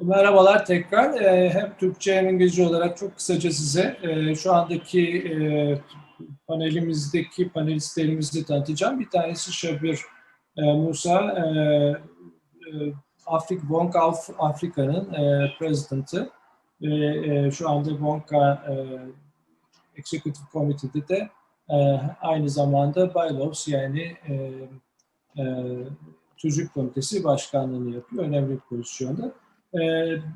Merhabalar tekrar. Hem Türkçe hem İngilizce olarak çok kısaca size şu andaki panelimizdeki panelistlerimizi tanıtacağım. Bir tanesi Shabir Moosa, WONCA Afrika'nın president'ı ve şu anda WONCA Executive Committee'de de aynı zamanda Bylaws yani Çocuk Komitesi Başkanlığı'nı yapıyor. Önemli bir pozisyonda.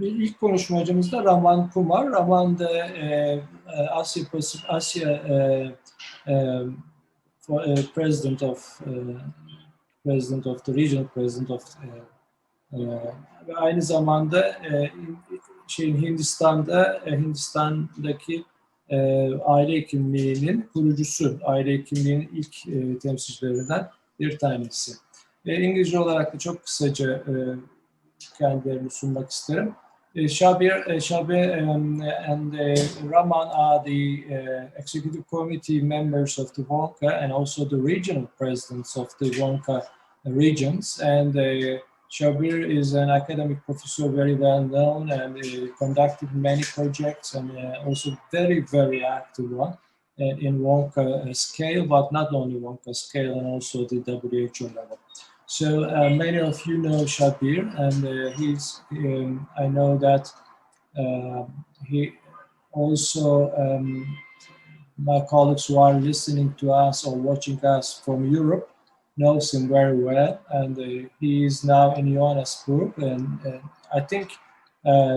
Bir ilk konuşmacımız da Raman Kumar. Raman da Asya President of the Regional President of ve aynı zamanda Hindistan'daki aile hekimliğinin kurucusu, aile hekimliğinin ilk temsilcilerinden bir tanesi. İngilizce olarak da çok kısaca kendilerini sunmak isterim. Shabir and Raman are the executive committee members of the WONCA and also the regional presidents of the WONCA regions. And Shabir is an academic professor, very well known, and conducted many projects and also very, very active one in WONCA scale, but not only WONCA scale and also the WHO level. So many of you know Shabir, and I know that he also, my colleagues who are listening to us or watching us from Europe knows him very well, and he is now in Johannes group, and I think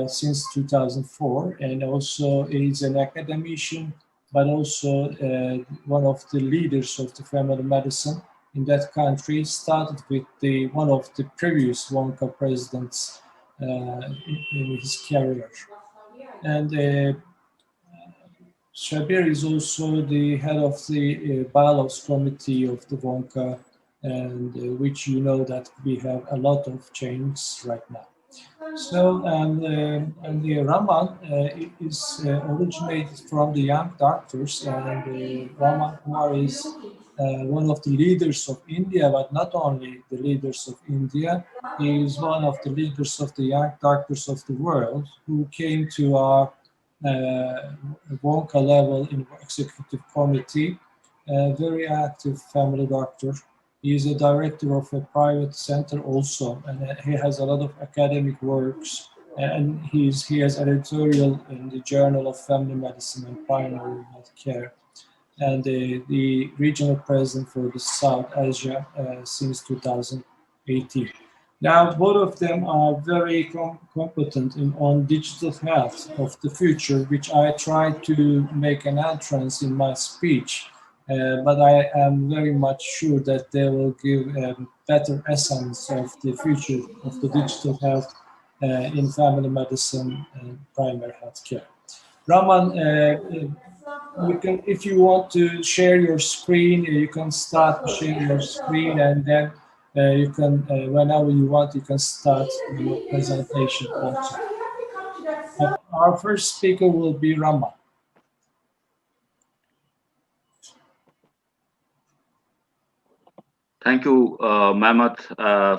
since 2004, and also he's an academician, but also one of the leaders of the family medicine in that country. Started with one of the previous WONCA presidents in his career. And Shabir is also the head of the bylaws committee of the WONCA, and which you know that we have a lot of changes right now. So, and the Raman is originated from the young doctors, and Raman Kumar is one of the leaders of India, but not only the leaders of India, he is one of the leaders of the young doctors of the world who came to our WONCA level in executive committee, very active family doctor. He is a director of a private center also, and he has a lot of academic works, and he has editorial in the Journal of Family Medicine and Primary Health Care, and the regional president for the South Asia since 2018. Now, both of them are very competent on digital health of the future, which I tried to make an entrance in my speech. But I am very much sure that they will give a better essence of the future of the digital health in family medicine and primary health care. Raman, you can, if you want to share your screen, you can start sharing your screen, and then you can, whenever you want, you can start your presentation also. Our first speaker will be Raman. Thank you, Mehmet,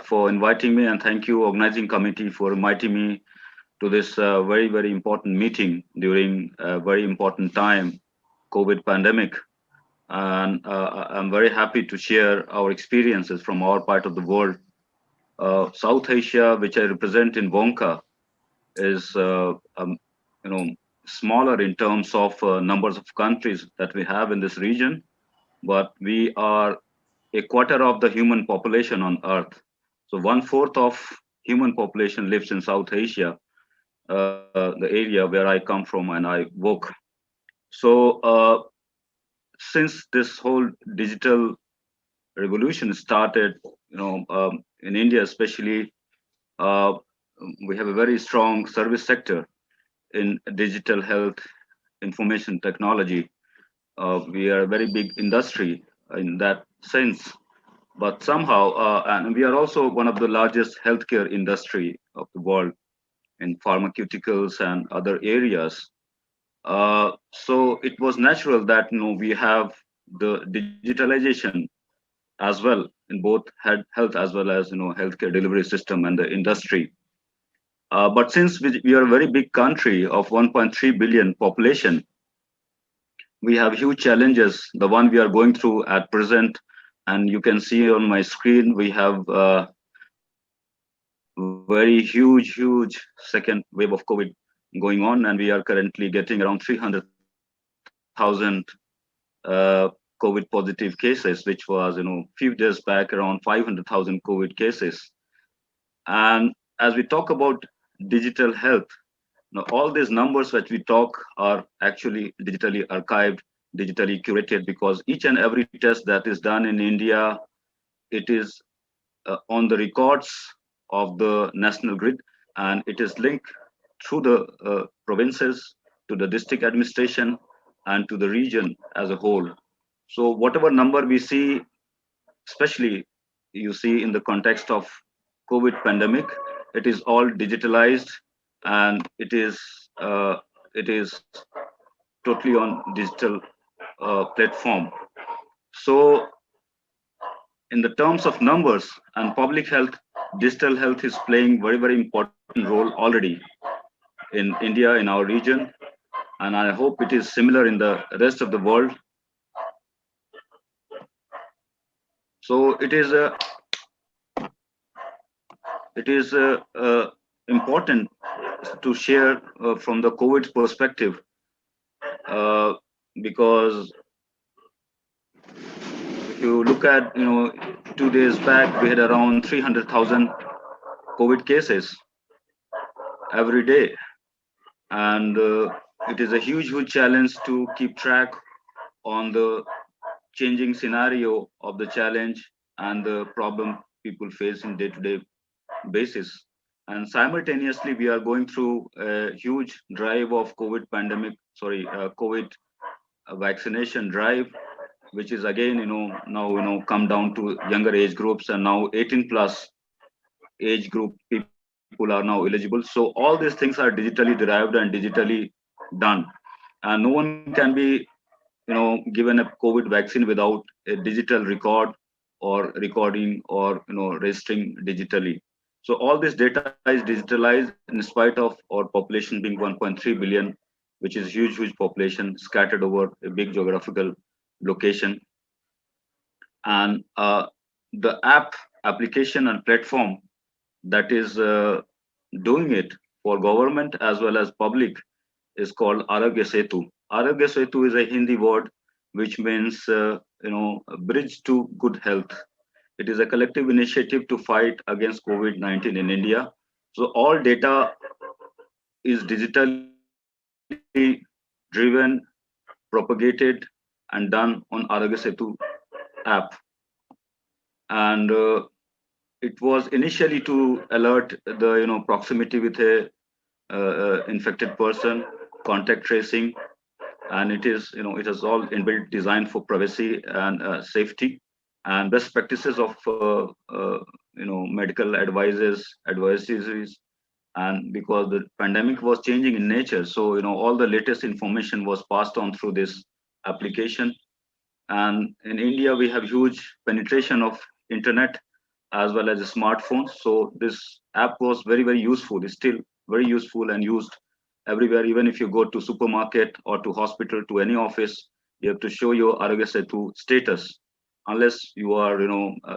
for inviting me, and thank you, organizing committee, for inviting me to this very, very important meeting during a very important time, COVID pandemic. And I'm very happy to share our experiences from our part of the world. South Asia, which I represent in WONCA, is smaller in terms of numbers of countries that we have in this region, but we are a quarter of the human population on Earth. So 1/4 of human population lives in South Asia, the area where I come from and I work. So since this whole digital revolution started, in India especially, we have a very strong service sector in digital health information technology. We are a very big industry in that sense, but somehow, and we are also one of the largest healthcare industry of the world in pharmaceuticals and other areas. So it was natural that we have the digitalization as well in both health as well as healthcare delivery system and the industry. But since we are a very big country of 1.3 billion population, we have huge challenges, the one we are going through at present. And you can see on my screen, we have very huge second wave of COVID going on, and we are currently getting around 300,000 COVID positive cases, which was, few days back around 500,000 COVID cases. And as we talk about digital health, now all these numbers that we talk are actually digitally archived, digitally curated, because each and every test that is done in India, it is on the records of the national grid, and it is linked through the provinces to the district administration and to the region as a whole. So whatever number we see, especially you see in the context of COVID pandemic, it is all digitalized, and it is totally on digital platform. So in the terms of numbers and public health, digital health is playing very important role already in India, in our region, and I hope it is similar in the rest of the world. So it is important to share from the COVID perspective, uh, because if you look at, 2 days back, we had around 300,000 COVID cases every day, and it is a huge challenge to keep track on the changing scenario of the challenge and the problem people face in day-to-day basis. And simultaneously, we are going through a huge drive of COVID vaccination drive, which is again, now, come down to younger age groups, and now 18 plus age group people are now eligible. So all these things are digitally derived and digitally done, and no one can be, given a COVID vaccine without a digital record or recording or, registering digitally. So all this data is digitalized in spite of our population being 1.3 billion, which is huge population scattered over a big geographical location. And the application and platform that is doing it for government as well as public is called Arogya Setu. Arogya Setu is a Hindi word which means, bridge to good health. It is a collective initiative to fight against COVID-19 in India. So all data is digitally driven, propagated, and done on Arogya Setu app. And it was initially to alert the, proximity with a infected person, contact tracing, and it is, it is all inbuilt design for privacy and safety and best practices of medical advisories. And because the pandemic was changing in nature, so all the latest information was passed on through this application. And in India, we have huge penetration of internet as well as smartphones. So this app was very useful. It's still very useful and used everywhere. Even if you go to supermarket or to hospital, to any office, you have to show your Arogya Setu status. Unless you are,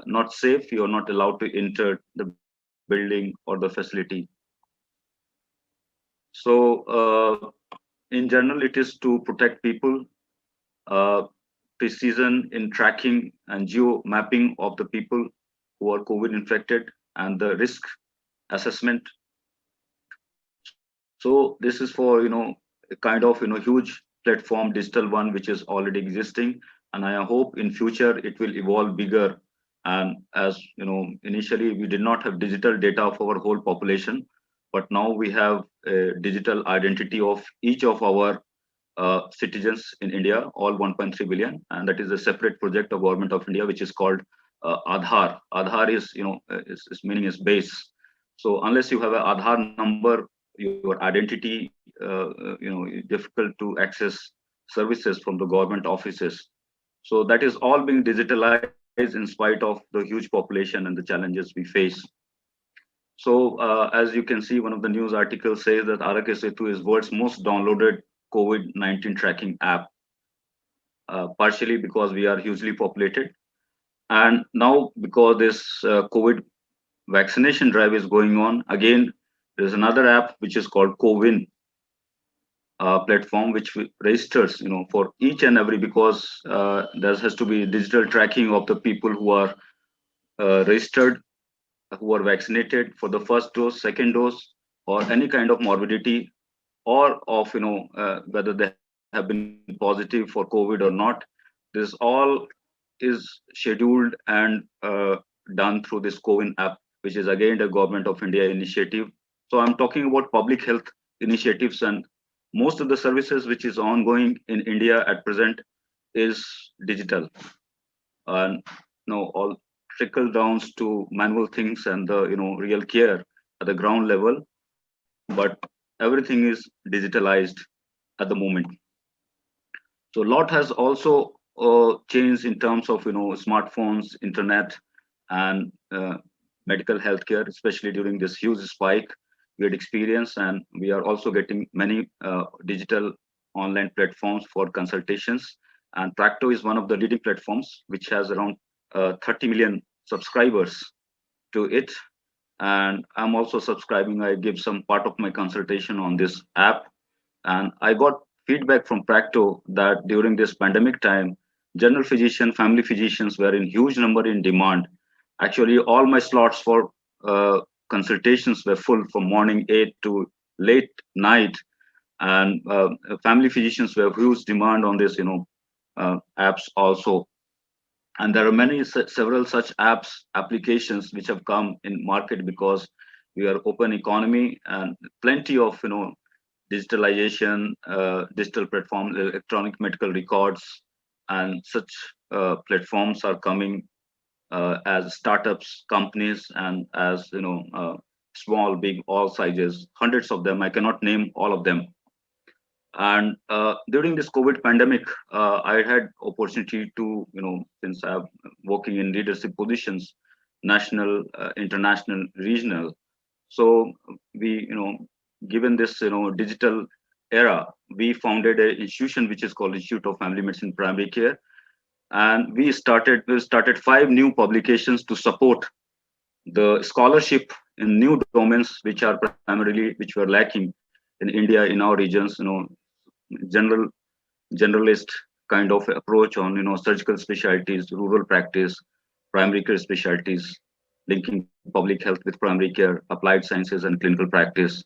not safe, you are not allowed to enter the building or the facility. So in general, it is to protect people, uh, precision in tracking and geo mapping of the people who are COVID infected, and the risk assessment. So this is for, a kind of, huge platform, digital one, which is already existing, and I hope in future it will evolve bigger. And as initially we did not have digital data of our whole population, but now we have a digital identity of each of our citizens in India, all 1.3 billion, and that is a separate project of Government of India, which is called Aadhaar. Aadhaar is, its meaning is base. So unless you have an Aadhaar number, your identity, difficult to access services from the government offices. So that is all being digitalized in spite of the huge population and the challenges we face. So as you can see, one of the news articles says that Aarogya Setu is world's most downloaded COVID-19 tracking app, partially because we are hugely populated. And now because this COVID vaccination drive is going on, again, there's another app which is called CoWIN platform, which registers, for each and every, because there has to be digital tracking of the people who are registered, who are vaccinated for the first dose, second dose, or any kind of morbidity, or of whether they have been positive for COVID or not. This all is scheduled and done through this CoWIN app, which is again the Government of India initiative. So I'm talking about public health initiatives, and most of the services which is ongoing in India at present is digital, and all trickle downs to manual things and the real care at the ground level, but everything is digitalized at the moment. So a lot has also changed in terms of smartphones, internet, and medical healthcare, especially during this huge spike we had experienced. And we are also getting many digital online platforms for consultations. And Practo is one of the leading platforms, which has around 30 million subscribers to it. And I'm also subscribing. I give some part of my consultation on this app. And I got feedback from Practo that during this pandemic time, general physician, family physicians were in huge number in demand. Actually, all my slots for consultations were full from morning 8 to late night. And family physicians were huge demand on this, apps also. And there are several such apps, applications which have come in market because we are open economy, and plenty of digitalization, digital platforms, electronic medical records, and such platforms are coming as startups, companies, and as small, big, all sizes, hundreds of them. I cannot name all of them. And during this COVID pandemic, I had opportunity to, since I'm working in leadership positions, national, international, regional. So we, given this, digital era, we founded an institution which is called Institute of Family Medicine Primary Care, and we started 5 new publications to support the scholarship in new domains which were lacking in India, in our regions. Generalist kind of approach on surgical specialties, rural practice, primary care specialties, linking public health with primary care, applied sciences and clinical practice,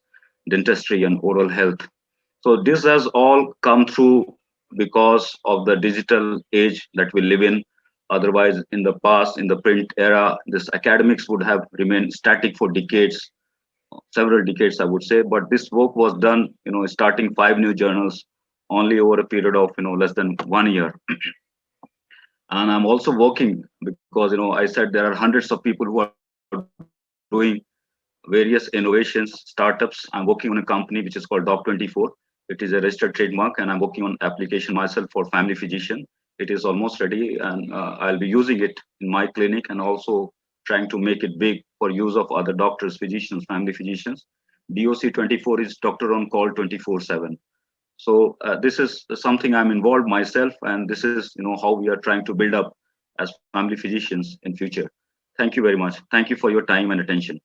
dentistry and oral health. So this has all come through because of the digital age that we live in. Otherwise, in the past, in the print era, this academics would have remained static for decades, several decades, I would say. But this work was done, starting 5 new journals only over a period of less than 1 year. And I'm also working because I said there are hundreds of people who are doing various innovations, startups. I'm working on a company which is called Doc24. It is a registered trademark, and I'm working on application myself for family physician. It is almost ready, and I'll be using it in my clinic, and also trying to make it big for use of other doctors, physicians, family physicians. DOC24 is doctor on call 24/7. So this is something I'm involved myself, and this is how we are trying to build up as family physicians in future. Thank you very much. Thank you for your time and attention.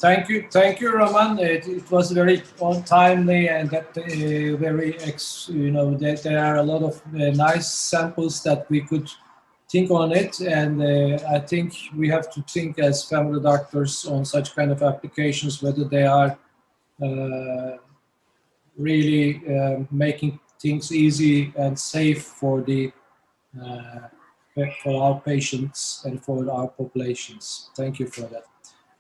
Thank you, Raman. It was very timely, and that that there are a lot of nice samples that we could think on it. And I think we have to think as family doctors on such kind of applications, whether they are really making things easy and safe for our patients and for our populations. Thank you for that.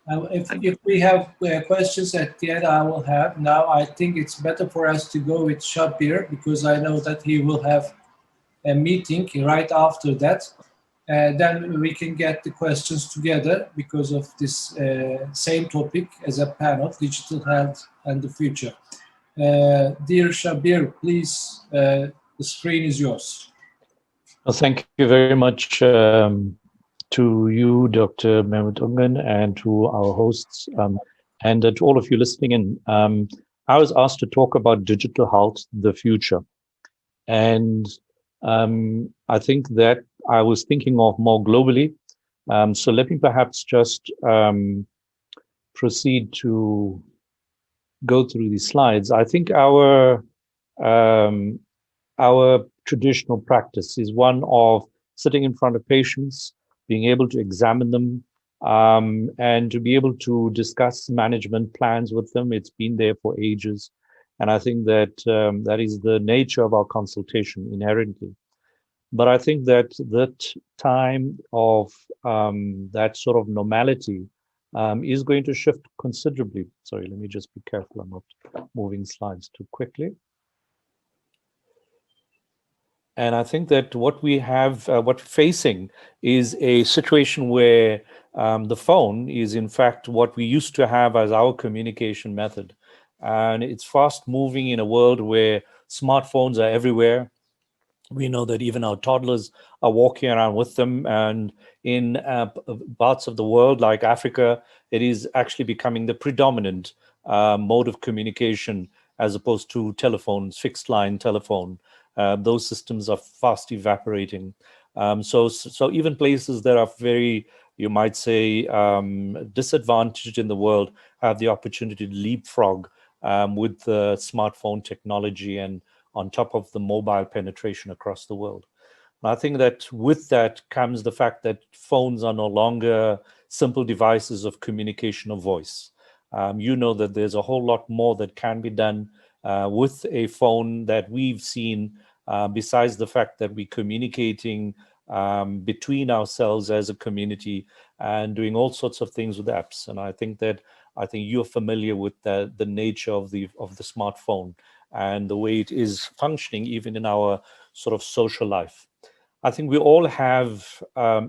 If we have questions at the end, I will have. Now, I think it's better for us to go with Shabir, because I know that he will have a meeting right after that. Then we can get the questions together because of this same topic as a panel, digital health and the future. Dear Shabir, please The screen is yours. Well, thank you very much to you, Dr. Mehmet Ungan, and to our hosts, and to all of you listening in. I was asked to talk about digital health, the future. And I think that I was thinking of more globally. So let me perhaps just proceed to go through these slides. I think um, our traditional practice is one of sitting in front of patients, being able to examine them, and to be able to discuss management plans with them. It's been there for ages. And I think that that is the nature of our consultation inherently. But I think that that time of that sort of normality is going to shift considerably. Sorry, let me just be careful. I'm not moving slides too quickly. And I think that what we have, what we're facing is a situation where the phone is in fact what we used to have as our communication method. And it's fast moving in a world where smartphones are everywhere. We know that even our toddlers are walking around with them. And in parts of the world like Africa, it is actually becoming the predominant mode of communication as opposed to telephones, fixed line telephone. Those systems are fast evaporating. So even places that are very, you might say, disadvantaged in the world have the opportunity to leapfrog with the smartphone technology and on top of the mobile penetration across the world. And I think that with that comes the fact that phones are no longer simple devices of communication of voice. You know that there's a whole lot more that can be done with a phone that we've seen, besides the fact that we're communicating between ourselves as a community and doing all sorts of things with apps. And I think you're familiar with the nature of the smartphone and the way it is functioning even in our sort of social life. I think we all have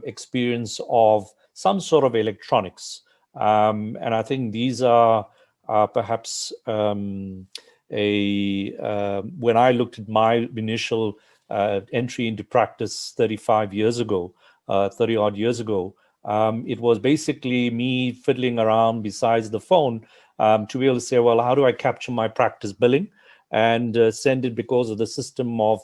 experience of some sort of electronics. And I think these are perhaps when I looked at my initial entry into practice 35 years ago, 30 odd years ago, it was basically me fiddling around besides the phone to be able to say, well, how do I capture my practice billing and send it because of the system of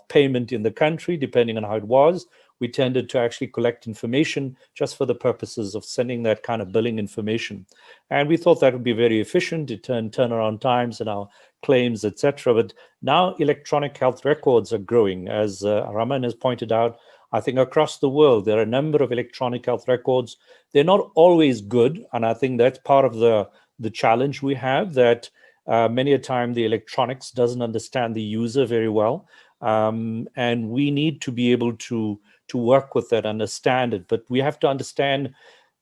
payment in the country, depending on how it was. We tended to actually collect information just for the purposes of sending that kind of billing information. And we thought that would be very efficient. It turned turnaround times and our claims, etc. But now electronic health records are growing. As Raman has pointed out, I think across the world, there are a number of electronic health records. They're not always good. And I think that's part of the challenge we have, that many a time the electronics doesn't understand the user very well. And we need to be able to work with that, understand it. But we have to understand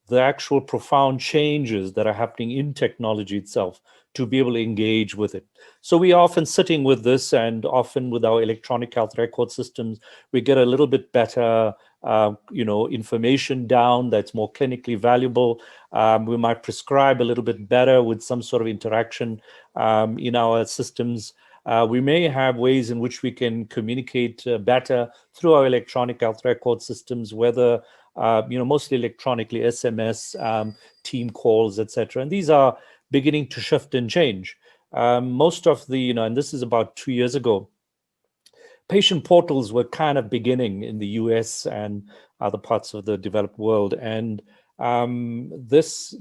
the actual profound changes that are happening in technology itself to be able to engage with it. So we are often sitting with this, and often with our electronic health record systems, we get a little bit better information down that's more clinically valuable. We might prescribe a little bit better with some sort of interaction in our systems. We may have ways in which we can communicate better through our electronic health record systems, whether mostly electronically, SMS, team calls, etc. And these are beginning to shift and change. Most of the, and this is about 2 years ago, patient portals were kind of beginning in the US and other parts of the developed world. And this,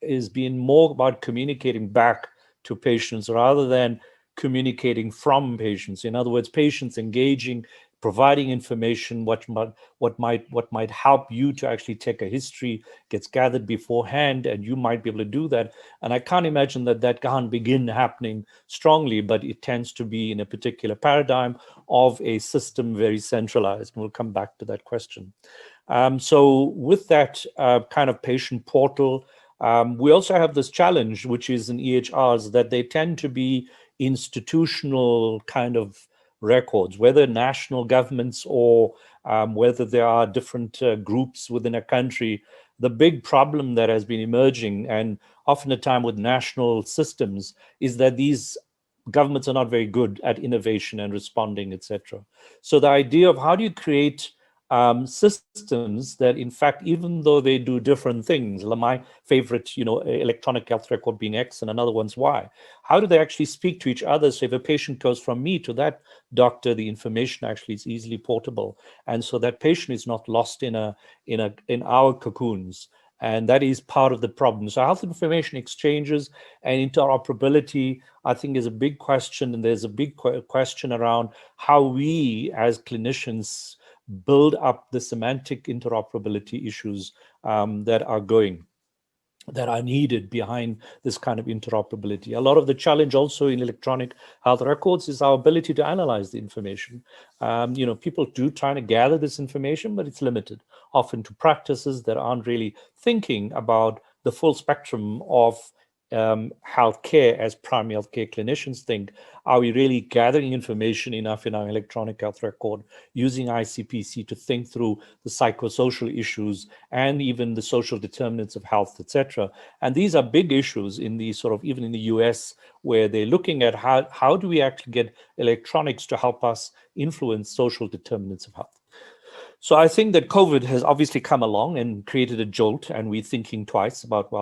is being more about communicating back to patients rather than communicating from patients. In other words, patients engaging, providing information, what might help you to actually take a history, gets gathered beforehand, and you might be able to do that. And I can't imagine that can't begin happening strongly, but it tends to be in a particular paradigm of a system very centralized. And we'll come back to that question. So with that kind of patient portal, we also have this challenge, which is in EHRs, that they tend to be institutional kind of records, whether national governments or whether there are different groups within a country. The big problem that has been emerging, and often a time with national systems, is that these governments are not very good at innovation and responding, etc. So the idea of how do you create systems that, in fact, even though they do different things, like my favorite, electronic health record being X and another one's Y, how do they actually speak to each other? So if a patient goes from me to that doctor, the information actually is easily portable, and so that patient is not lost in our cocoons. And that is part of the problem. So health information exchanges and interoperability, I think, is a big question. And there's a big question around how we as clinicians build up the semantic interoperability issues that are needed behind this kind of interoperability. A lot of the challenge also in electronic health records is our ability to analyze the information. People do try to gather this information, but it's limited often to practices that aren't really thinking about the full spectrum of healthcare as primary healthcare clinicians think. Are we really gathering information enough in our electronic health record, using ICPC to think through the psychosocial issues and even the social determinants of health, etc.? And these are big issues in the even in the US, where they're looking at how do we actually get electronics to help us influence social determinants of health. So I think that COVID has obviously come along and created a jolt, and we're thinking twice about,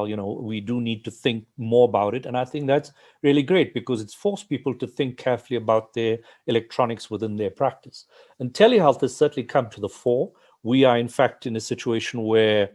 we do need to think more about it. And I think that's really great because it's forced people to think carefully about their electronics within their practice. And telehealth has certainly come to the fore. We are, in fact, in a situation where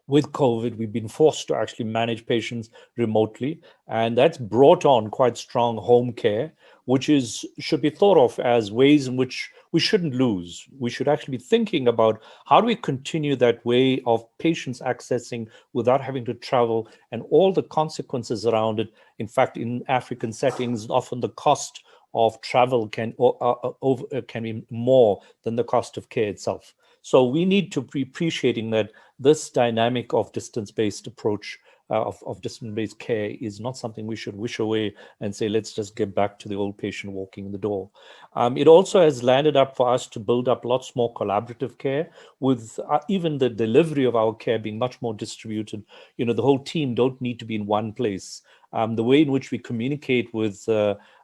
with COVID, we've been forced to actually manage patients remotely, and that's brought on quite strong home care, which should be thought of as ways in which we shouldn't lose. We should actually be thinking about how do we continue that way of patients accessing without having to travel and all the consequences around it. In fact, in African settings, often the cost of travel can be more than the cost of care itself. So we need to be appreciating that this dynamic of distance-based approach, of distance-based care, is not something we should wish away and say, let's just get back to the old patient walking in the door. It also has landed up for us to build up lots more collaborative care, with even the delivery of our care being much more distributed. The whole team don't need to be in one place. The way in which we communicate with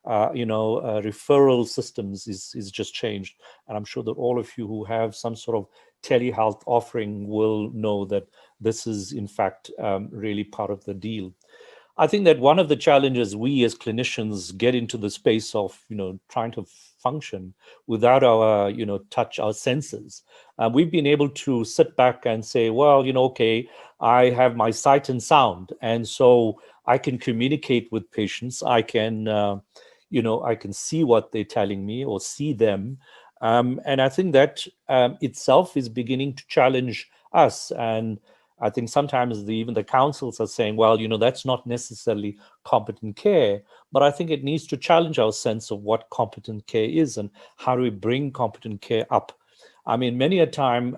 referral systems is just changed. And I'm sure that all of you who have some sort of telehealth offering will know that this is, in fact, really part of the deal. I think that one of the challenges we as clinicians get into the space of, trying to function without our, our senses. We've been able to sit back and say, well, okay, I have my sight and sound, and so I can communicate with patients. I can, I can see what they're telling me or see them. And I think that itself is beginning to challenge us. And I think sometimes even the councils are saying, well, that's not necessarily competent care, but I think it needs to challenge our sense of what competent care is and how do we bring competent care up. I mean, many a time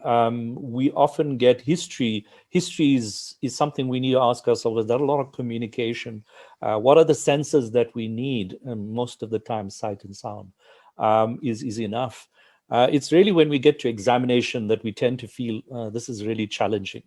we often get history. History is something we need to ask ourselves. Is there a lot of communication? What are the senses that we need? And most of the time, sight and sound is enough. It's really when we get to examination that we tend to feel this is really challenging.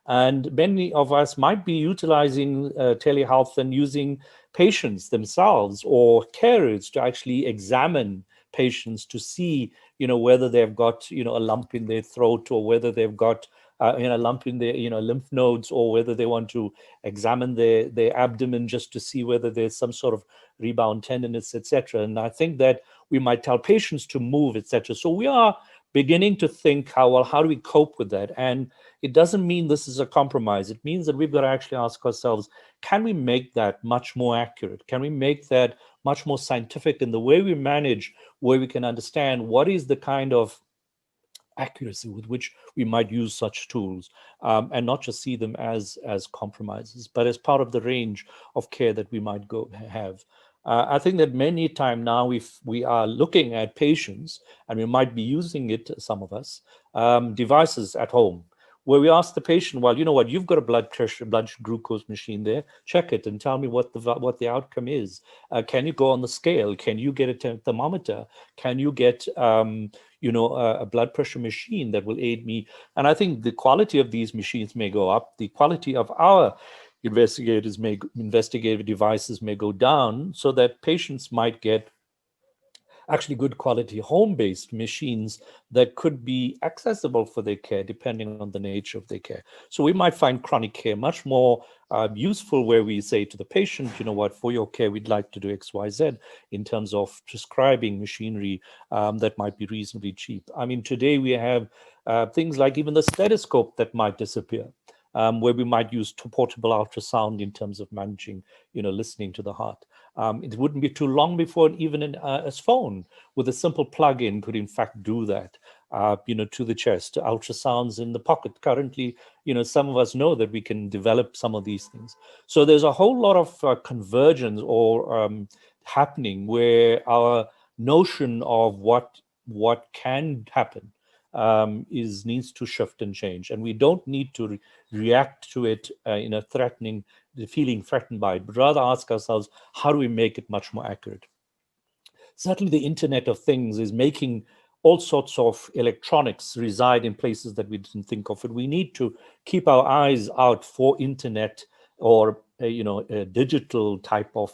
And many of us might be utilizing telehealth and using patients themselves or carers to actually examine patients to see, whether they've got, a lump in their throat, or whether they've got a lump in their, lymph nodes, or whether they want to examine their abdomen just to see whether there's some sort of rebound tenderness, etc. And I think that we might tell patients to move, etc. So we are beginning to think how do we cope with that? And it doesn't mean this is a compromise. It means that we've got to actually ask ourselves, can we make that much more accurate? Can we make that much more scientific in the way we manage, where we can understand what is the kind of accuracy with which we might use such tools, and not just see them as compromises, but as part of the range of care that we might have. I think that many times now we are looking at patients, and we might be using it, some of us, devices at home, where we ask the patient, well, you know what, you've got a blood glucose machine there, check it and tell me what the outcome is. Can you go on the scale? Can you get a thermometer? Can you get a blood pressure machine that will aid me? And I think the quality of these machines may go up. The quality of our investigative devices may go down, so that patients might get actually good quality home-based machines that could be accessible for their care depending on the nature of their care. So we might find chronic care much more useful, where we say to the patient, you know what, for your care, we'd like to do X, Y, Z in terms of prescribing machinery that might be reasonably cheap. I mean, today we have things like even the stethoscope that might disappear. Where we might use portable ultrasound in terms of managing, listening to the heart. It wouldn't be too long before even a phone with a simple plug-in could in fact do that, to the chest. Ultrasounds in the pocket. Currently, some of us know that we can develop some of these things. So there's a whole lot of convergence or happening, where our notion of what can happen needs to shift and change, and we don't need to react to it in a feeling threatened by it, but rather ask ourselves, how do we make it much more accurate? Certainly, the Internet of Things is making all sorts of electronics reside in places that we didn't think of, and we need to keep our eyes out for Internet or a digital type of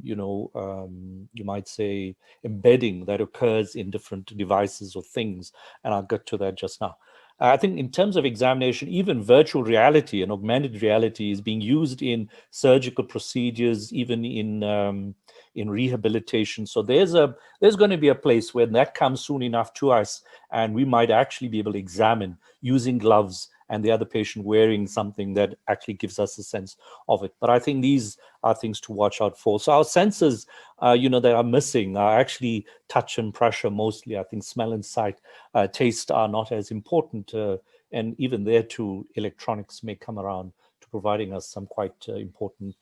you might say embedding that occurs in different devices or things, and I'll get to that just now. I think in terms of examination, even virtual reality and augmented reality is being used in surgical procedures, even in rehabilitation. So there's going to be a place where that comes soon enough to us, and we might actually be able to examine using gloves and the other patient wearing something that actually gives us a sense of it. But I think these are things to watch out for. So our senses, that are missing are actually touch and pressure mostly. I think smell and sight, taste are not as important. And even there too, electronics may come around to providing us some quite important,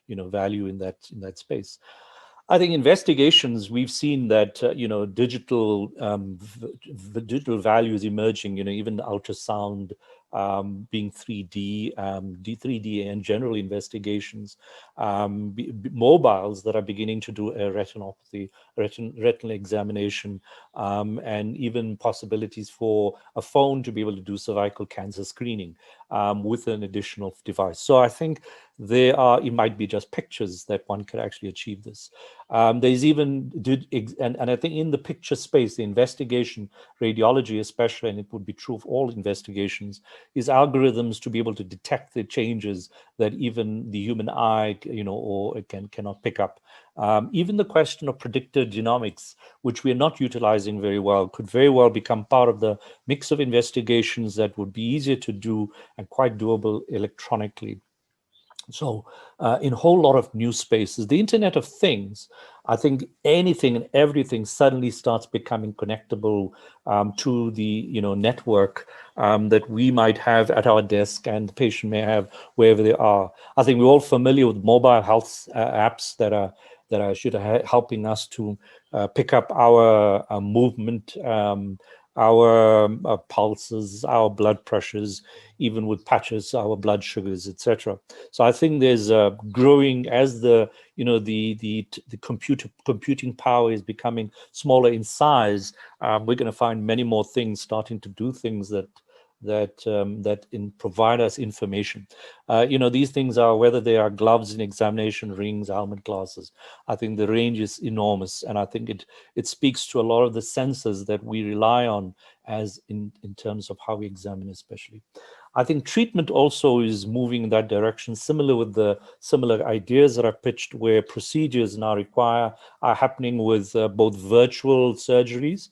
value in that space. I think investigations, we've seen that, digital value is emerging, even ultrasound being 3D, 3D and general investigations, mobiles that are beginning to do a retinopathy, retinal examination, and even possibilities for a phone to be able to do cervical cancer screening with an additional device. So I think it might be just pictures that one could actually achieve this. There's even, and I think in the picture space, the investigation, radiology especially, and it would be true of all investigations, is algorithms to be able to detect the changes that even the human eye, or it cannot pick up. Even the question of predictive genomics, which we are not utilizing very well, could very well become part of the mix of investigations that would be easier to do and quite doable electronically. So in a whole lot of new spaces, the Internet of Things, I think anything and everything suddenly starts becoming connectable to the network that we might have at our desk and the patient may have wherever they are. I think we're all familiar with mobile health apps that are helping us to pick up our movement, our pulses, our blood pressures, even with patches, our blood sugars, etc. So I think there's growing as the computing power is becoming smaller in size. We're going to find many more things starting to do things that provide us information. These things are, whether they are gloves in examination, rings, helmet, glasses. I think the range is enormous, and I think it speaks to a lot of the senses that we rely on as in terms of how we examine, especially. I think treatment also is moving in that direction, similar ideas that are pitched, where procedures now are happening with both virtual surgeries,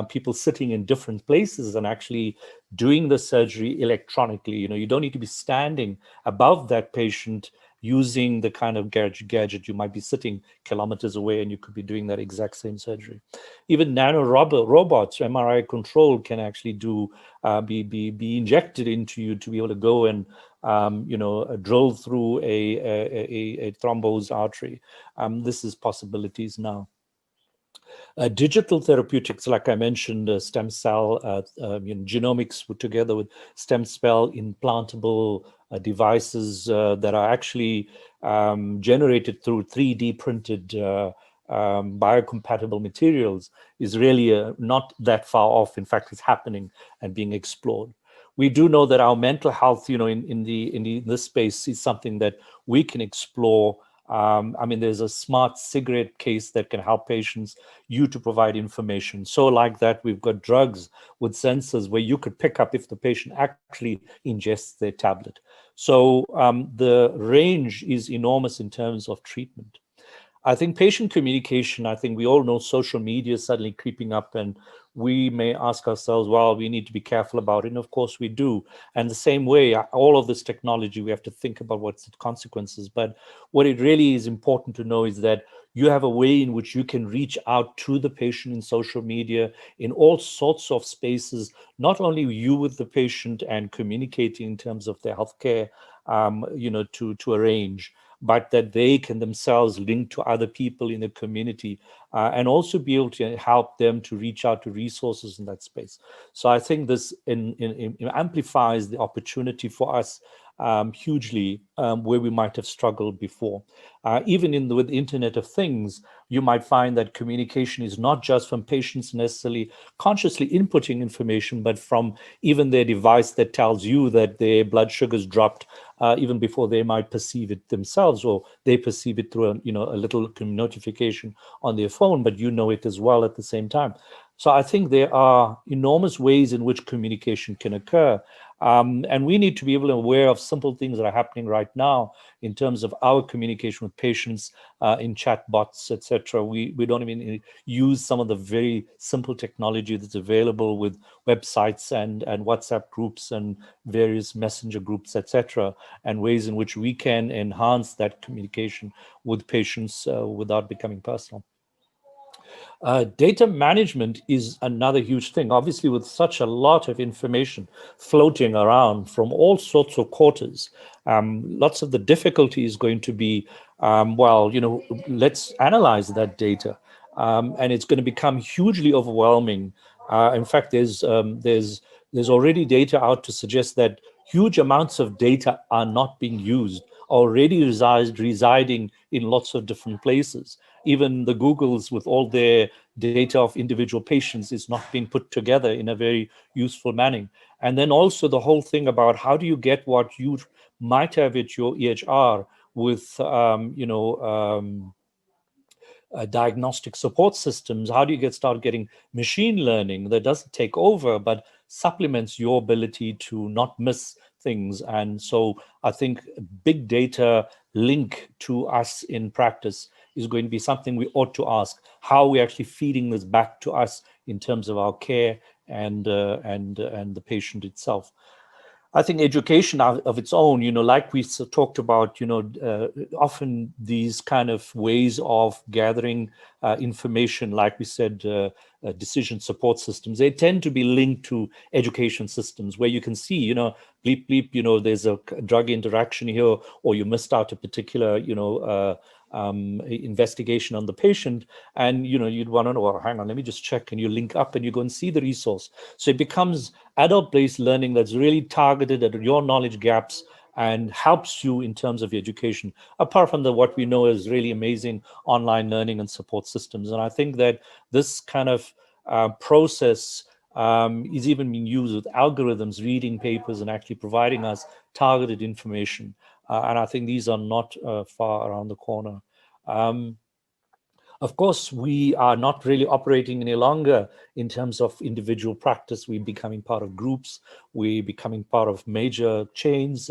people sitting in different places and actually doing the surgery electronically. You don't need to be standing above that patient using the kind of gadget. You might be sitting kilometers away and you could be doing that exact same surgery. Even nano robots, MRI control, can actually be injected into you to be able to go and drill through a thrombosed artery. This is possibilities now. Digital therapeutics, like I mentioned, stem cell genomics together with stem cell implantable devices that are actually generated through 3D printed biocompatible materials is really not that far off. In fact, it's happening and being explored. we do know that our mental health, in this space is something that we can explore. I mean, there's a smart cigarette case that can help patients, you to provide information. So like that, we've got drugs with sensors where you could pick up if the patient actually ingests their tablet. So the range is enormous in terms of treatment. I think patient communication, I think we all know social media is suddenly creeping up, and we may ask ourselves, well, we need to be careful about it. And of course we do. And the same way, all of this technology, we have to think about what's the consequences. But what it really is important to know is that you have a way in which you can reach out to the patient in social media, in all sorts of spaces, not only you with the patient and communicating in terms of their healthcare, to arrange, but that they can themselves link to other people in the community, and also be able to help them to reach out to resources in that space. So I think this amplifies the opportunity for us hugely, where we might have struggled before. Even with the Internet of Things, you might find that communication is not just from patients necessarily consciously inputting information, but from even their device that tells you that their blood sugar's dropped, even before they might perceive it themselves, or they perceive it through a little notification on their phone, but you know it as well at the same time. So I think there are enormous ways in which communication can occur. And we need to be able to aware of simple things that are happening right now in terms of our communication with patients, in chat bots, etc. We don't even use some of the very simple technology that's available with websites and WhatsApp groups and various messenger groups, etc., and ways in which we can enhance that communication with patients without becoming personal. Data management is another huge thing. Obviously, with such a lot of information floating around from all sorts of quarters, lots of the difficulty is going to be, let's analyze that data. And it's going to become hugely overwhelming. In fact, there's already data out to suggest that huge amounts of data are not being used, already residing in lots of different places. Even the Googles with all their data of individual patients is not being put together in a very useful manner. And then also the whole thing about how do you get what you might have at your EHR with, diagnostic support systems. How do you start getting machine learning that doesn't take over, but supplements your ability to not miss things? And so I think big data link to us in practice is going to be something we ought to ask, how are we actually feeding this back to us in terms of our care and the patient itself. I think education of its own, like we talked about, often these kind of ways of gathering information, like we said, decision support systems, they tend to be linked to education systems where you can see, bleep, bleep, there's a drug interaction here, or you missed out a particular, investigation on the patient, and you'd want to know, well, hang on, let me just check, and you link up and you go and see the resource. So it becomes adult-based learning that's really targeted at your knowledge gaps and helps you in terms of education, apart from what we know is really amazing online learning and support systems. And I think that this kind of process is even being used with algorithms, reading papers and actually providing us targeted information. And I think these are not far around the corner. Of course, we are not really operating any longer in terms of individual practice. We're becoming part of groups. We're becoming part of major chains.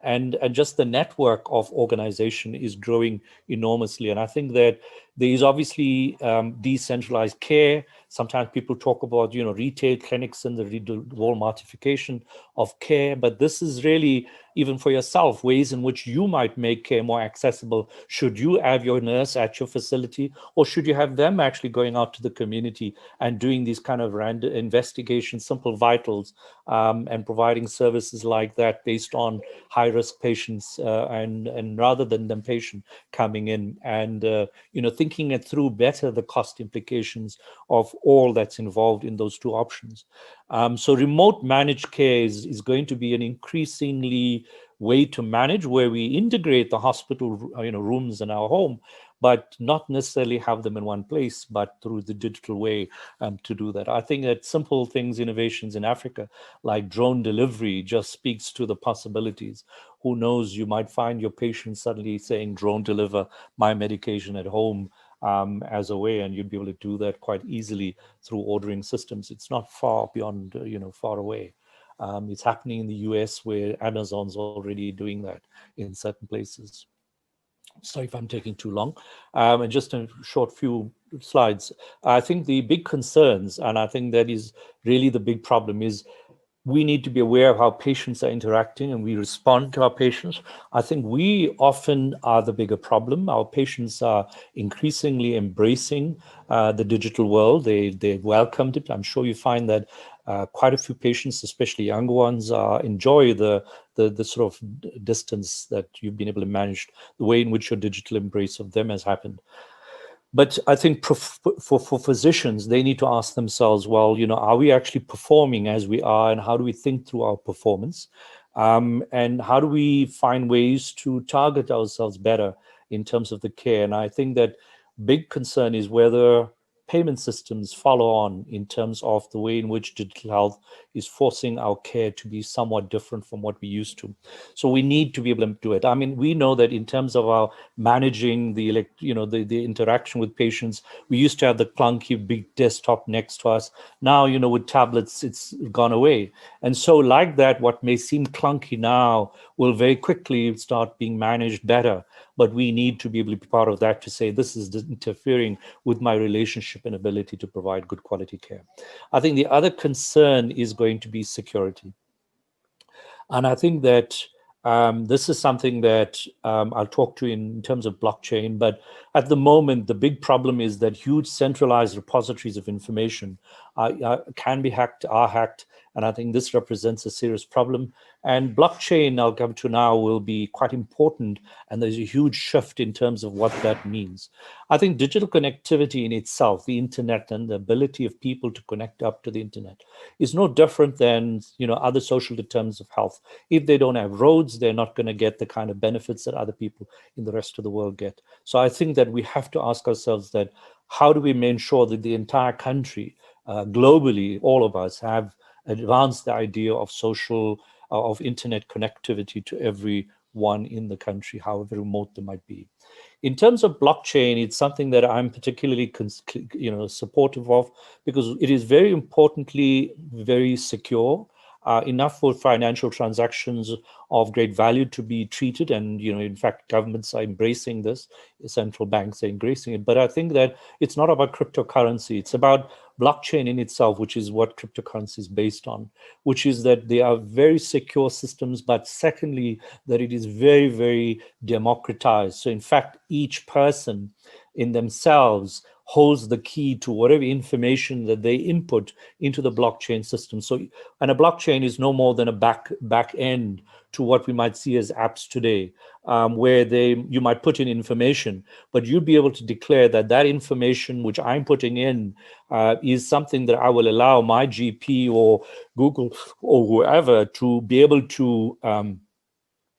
And just the network of organization is growing enormously. And I think that there is obviously decentralized care. Sometimes people talk about, retail clinics and the Walmartification of care. But this is really, even for yourself, ways in which you might make care more accessible. Should you have your nurse at your facility, or should you have them actually going out to the community and doing these kind of random investigations, simple vitals, and providing services like that based on high-risk patients, and rather than the patient coming in and thinking it through better, the cost implications of all that's involved in those two options. So remote managed care is going to be an increasingly way to manage, where we integrate the hospital rooms in our home, but not necessarily have them in one place, but through the digital way to do that. I think that simple things, innovations in Africa, like drone delivery, just speaks to the possibilities. Who knows, you might find your patient suddenly saying, drone deliver my medication at home as a way, and you'd be able to do that quite easily through ordering systems. It's not far beyond, far away. It's happening in the US, where Amazon's already doing that in certain places. Sorry if I'm taking too long. And just a short few slides. I think the big concerns, and I think that is really the big problem, is we need to be aware of how patients are interacting and we respond to our patients. I think we often are the bigger problem. Our patients are increasingly embracing the digital world. They welcomed it. I'm sure you find that quite a few patients, especially younger ones, enjoy the sort of distance that you've been able to manage, the way in which your digital embrace of them has happened. But I think for physicians, they need to ask themselves, well, are we actually performing as we are, and how do we think through our performance? And how do we find ways to target ourselves better in terms of the care? And I think that big concern is whether payment systems follow on in terms of the way in which digital health is forcing our care to be somewhat different from what we used to. So we need to be able to do it. I mean, we know that in terms of our managing the interaction with patients, we used to have the clunky big desktop next to us. Now, with tablets, it's gone away. And so like that, what may seem clunky now will very quickly start being managed better. But we need to be able to be part of that to say, this is interfering with my relationship and ability to provide good quality care. I think the other concern is going to be security. And I think that this is something that I'll talk to in terms of blockchain. But at the moment, the big problem is that huge centralized repositories of information can be hacked, are hacked. And I think this represents a serious problem. And blockchain, I'll come to now, will be quite important. And there's a huge shift in terms of what that means. I think digital connectivity in itself, the internet and the ability of people to connect up to the internet, is no different than other social determinants of health. If they don't have roads, they're not going to get the kind of benefits that other people in the rest of the world get. So I think that we have to ask ourselves that, how do we make sure that the entire country, globally, all of us have advanced the idea of social, of internet connectivity to everyone in the country, however remote they might be. In terms of blockchain, it's something that I'm particularly supportive of, because it is very importantly very secure, enough for financial transactions of great value to be treated. And in fact, governments are embracing this, central banks are embracing it. But I think that it's not about cryptocurrency, it's about blockchain in itself, which is what cryptocurrency is based on, which is that they are very secure systems, but secondly, that it is very, very democratized. So in fact, each person in themselves holds the key to whatever information that they input into the blockchain system. So, and a blockchain is no more than a back end to what we might see as apps today, where you might put in information, but you'd be able to declare that that information which I'm putting in is something that I will allow my GP or Google or whoever to be able to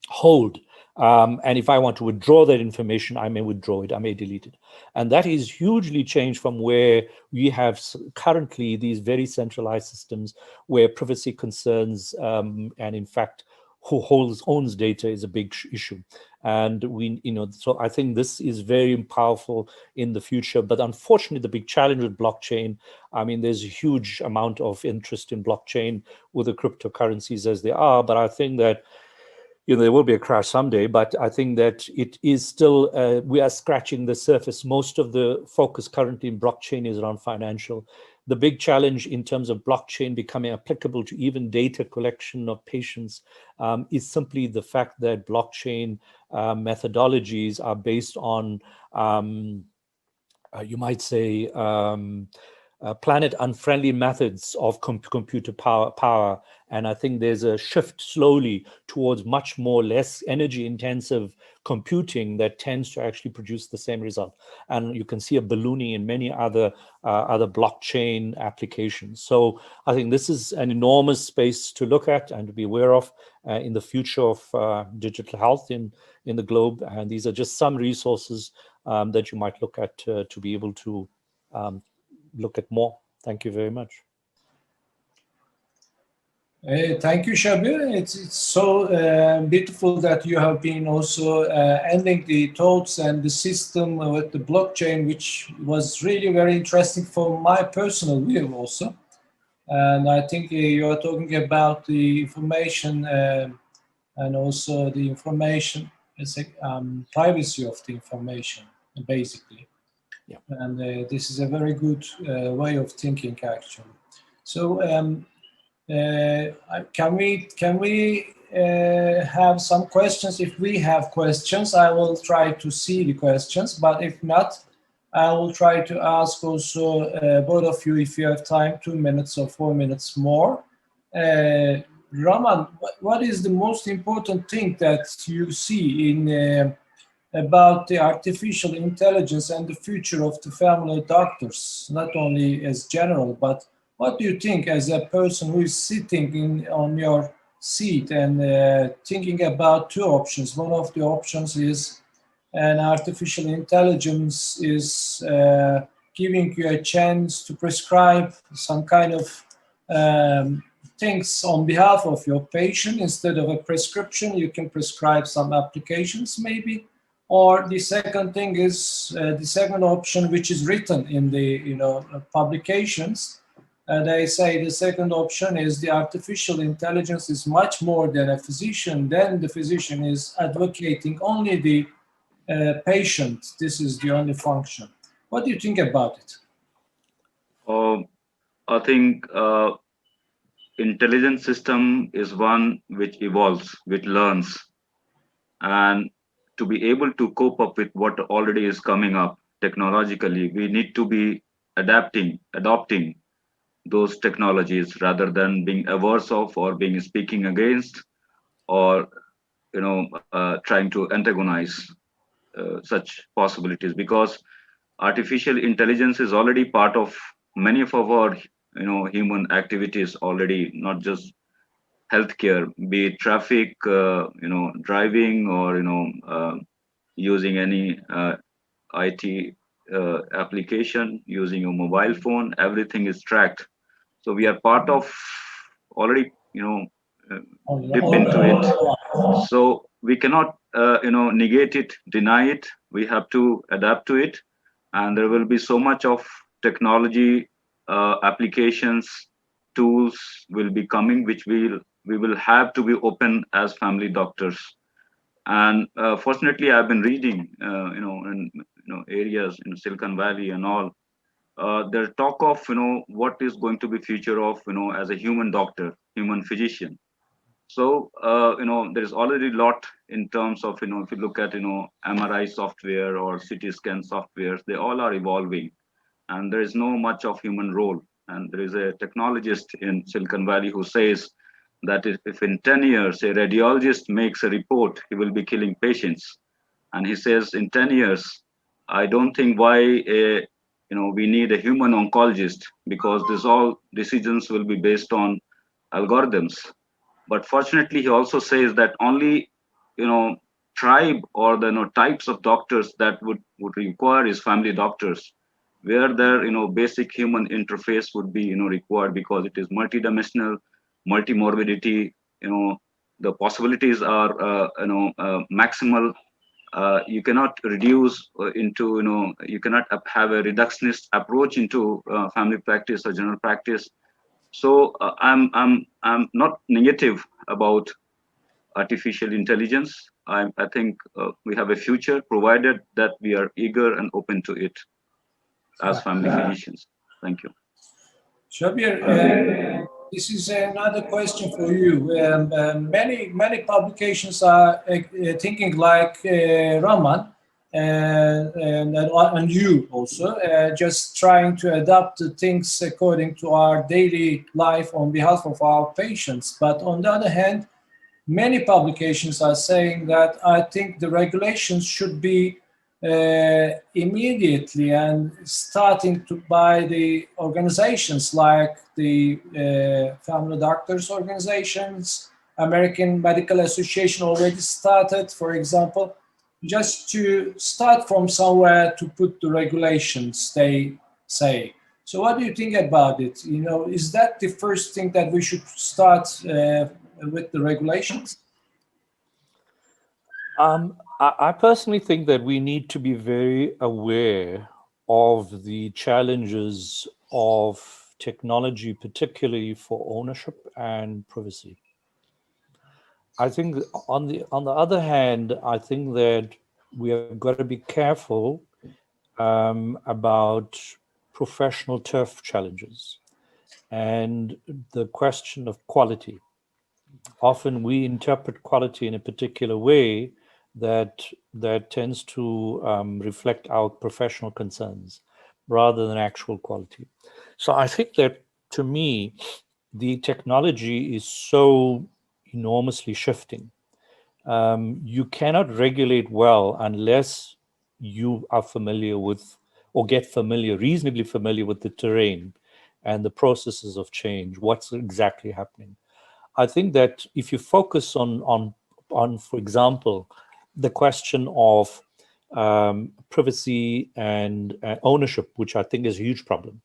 hold. And if I want to withdraw that information, I may withdraw it, I may delete it. And that is hugely changed from where we have currently these very centralized systems where privacy concerns and in fact, who owns data is a big issue. And so I think this is very powerful in the future. But unfortunately, the big challenge with blockchain, I mean, there's a huge amount of interest in blockchain with the cryptocurrencies as they are. But I think that there will be a crash someday, but I think that it is still, we are scratching the surface. Most of the focus currently in blockchain is around financial. The big challenge in terms of blockchain becoming applicable to even data collection of patients is simply the fact that blockchain methodologies are based on, you might say, planet unfriendly methods of computer power. And I think there's a shift slowly towards much more less energy intensive computing that tends to actually produce the same result. And you can see a ballooning in many other blockchain applications. So I think this is an enormous space to look at and to be aware of in the future of digital health in the globe. And these are just some resources that you might look at to be able to look at more. Thank you very much. Thank you, Shabir. It's so beautiful that you have been also ending the thoughts and the system with the blockchain, which was really very interesting for my personal view also. And I think you are talking about the information and also the information, privacy of the information, basically. Yeah. And this is a very good way of thinking, actually. So can we have some questions? If we have questions, I will try to see the questions, but if not, I will try to ask also both of you, if you have time, 2 minutes or 4 minutes more. Raman, what is the most important thing that you see in about the artificial intelligence and the future of the family doctors, not only as general, but what do you think as a person who is sitting on your seat and thinking about two options? One of the options is an artificial intelligence is giving you a chance to prescribe some kind of things on behalf of your patient. Instead of a prescription, you can prescribe some applications maybe. Or the second thing is the second option, which is written in the publications. They say the second option is the artificial intelligence is much more than a physician. Then the physician is advocating only the patient. This is the only function. What do you think about it? I think intelligent system is one which evolves, which learns, and to be able to cope up with what already is coming up technologically, we need to be adopting those technologies rather than being averse of or being speaking against or trying to antagonize such possibilities, because artificial intelligence is already part of many of our human activities already, not just healthcare, be it traffic, driving, or using any IT application, using your mobile phone. Everything is tracked, so we are part of already dip into it. So we cannot negate it, deny it. We have to adapt to it, and there will be so much of technology applications, tools will be coming, which we will have to be open as family doctors. And fortunately, I've been reading in areas in Silicon Valley and all. There's talk of what is going to be future of as a human doctor, human physician. So there is already a lot in terms of if you look at MRI software or CT scan softwares, they all are evolving, and there is no much of human role. And there is a technologist in Silicon Valley who says that if in 10 years a radiologist makes a report, he will be killing patients. And he says in 10 years, I don't think why we need a human oncologist, because this all decisions will be based on algorithms. But fortunately, he also says that only tribe or the types of doctors that would require is family doctors, where their basic human interface would be required, because it is multidimensional, multimorbidity. The possibilities are maximal. You cannot reduce into you cannot have a reductionist approach into family practice or general practice. So I'm not negative about artificial intelligence. I think we have a future, provided that we are eager and open to it as family physicians. Thank you. Shabir, this is another question for you. Many publications are thinking like Raman and you also, just trying to adapt the things according to our daily life on behalf of our patients. But on the other hand, many publications are saying that I think the regulations should be immediately and starting to by the organizations like the family doctors organizations. American Medical Association already started, for example, just to start from somewhere to put the regulations, they say. So what do you think about it? You know, is that the first thing that we should start with the regulations? I personally think that we need to be very aware of the challenges of technology, particularly for ownership and privacy. I think on the other hand, I think that we have got to be careful about professional turf challenges and the question of quality. Often we interpret quality in a particular way that tends to reflect our professional concerns rather than actual quality. So I think that, to me, the technology is so enormously shifting. You cannot regulate well unless you are familiar with, or get familiar, reasonably familiar with the terrain and the processes of change, what's exactly happening. I think that if you focus on, for example, the question of privacy and ownership, which I think is a huge problem,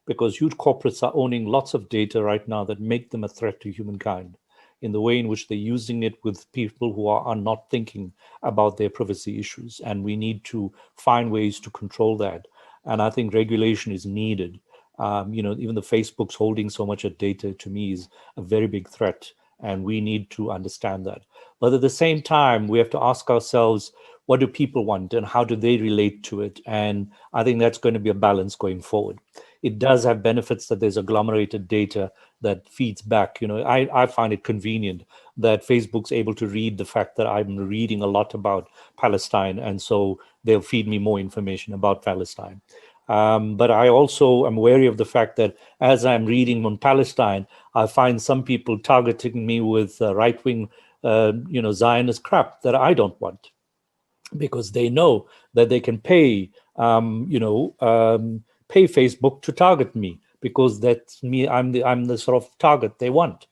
because huge corporates are owning lots of data right now that make them a threat to humankind in the way in which they're using it with people who are not thinking about their privacy issues. And we need to find ways to control that. And I think regulation is needed. Even the Facebook's holding so much of data, to me, is a very big threat. And we need to understand that. But at the same time, we have to ask ourselves, what do people want and how do they relate to it? And I think that's going to be a balance going forward. It does have benefits that there's agglomerated data that feeds back. I find it convenient that Facebook's able to read the fact that I'm reading a lot about Palestine, and so they'll feed me more information about Palestine. But I also am wary of the fact that as I'm reading on Palestine, I find some people targeting me with right-wing, Zionist crap that I don't want, because they know that they can pay Facebook to target me, because that's me. I'm the sort of target they want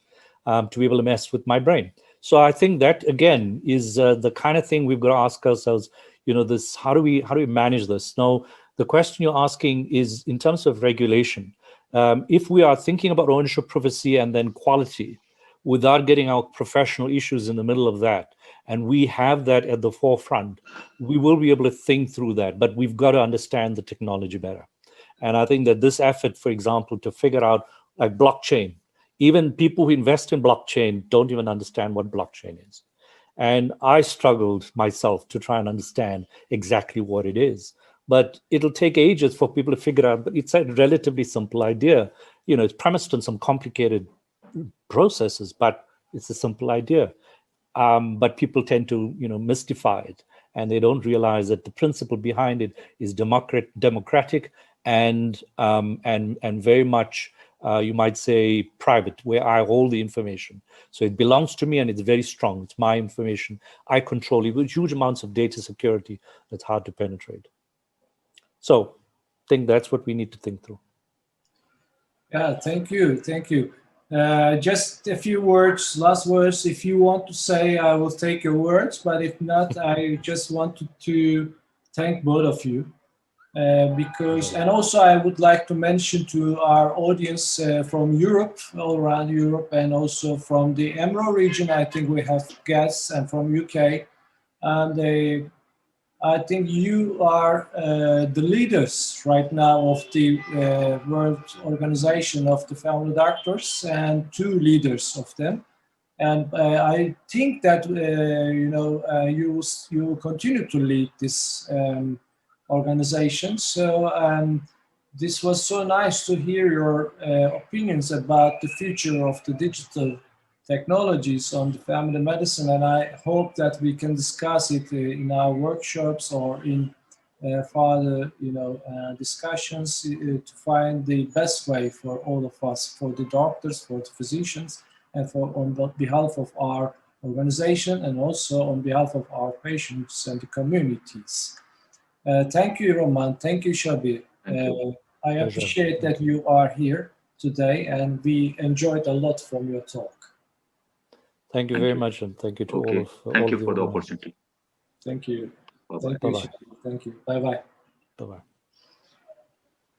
to be able to mess with my brain. So I think that, again, is the kind of thing we've got to ask ourselves. This, how do we manage this? Now, the question you're asking is in terms of regulation. If we are thinking about ownership, privacy, and then quality, without getting our professional issues in the middle of that, and we have that at the forefront, we will be able to think through that. But we've got to understand the technology better. And I think that this effort, for example, to figure out, like, blockchain, even people who invest in blockchain don't even understand what blockchain is. And I struggled myself to try and understand exactly what it is. But it'll take ages for people to figure out, but it's a relatively simple idea. It's premised on some complicated processes, but it's a simple idea. But people tend to, mystify it, and they don't realize that the principle behind it is democratic and very much, you might say, private, where I hold the information. So it belongs to me, and it's very strong. It's my information. I control it with huge amounts of data security that's hard to penetrate. So I think that's what we need to think through. Yeah, thank you. Just a few words, last words. If you want to say, I will take your words. But if not, I just wanted to thank both of you. And also I would like to mention to our audience from Europe, all around Europe, and also from the EMRO region, I think we have guests, and from UK. And I think you are the leaders right now of the World Organization of the Family Doctors, and two leaders of them. And I think that you will continue to lead this organization. So this was so nice to hear your opinions about the future of the digital technologies on the family medicine, and I hope that we can discuss it in our workshops or in further, discussions to find the best way for all of us, for the doctors, for the physicians, and on behalf of our organization, and also on behalf of our patients and the communities. Thank you, Raman. Thank you, Shabir. I appreciate that you are here today, and we enjoyed a lot from your talk. Thank you very much, and thank you to all of Thank you for the opportunity. Thank you. Bye-bye. Thank you. Bye-bye. Thank you. Bye-bye. Bye-bye.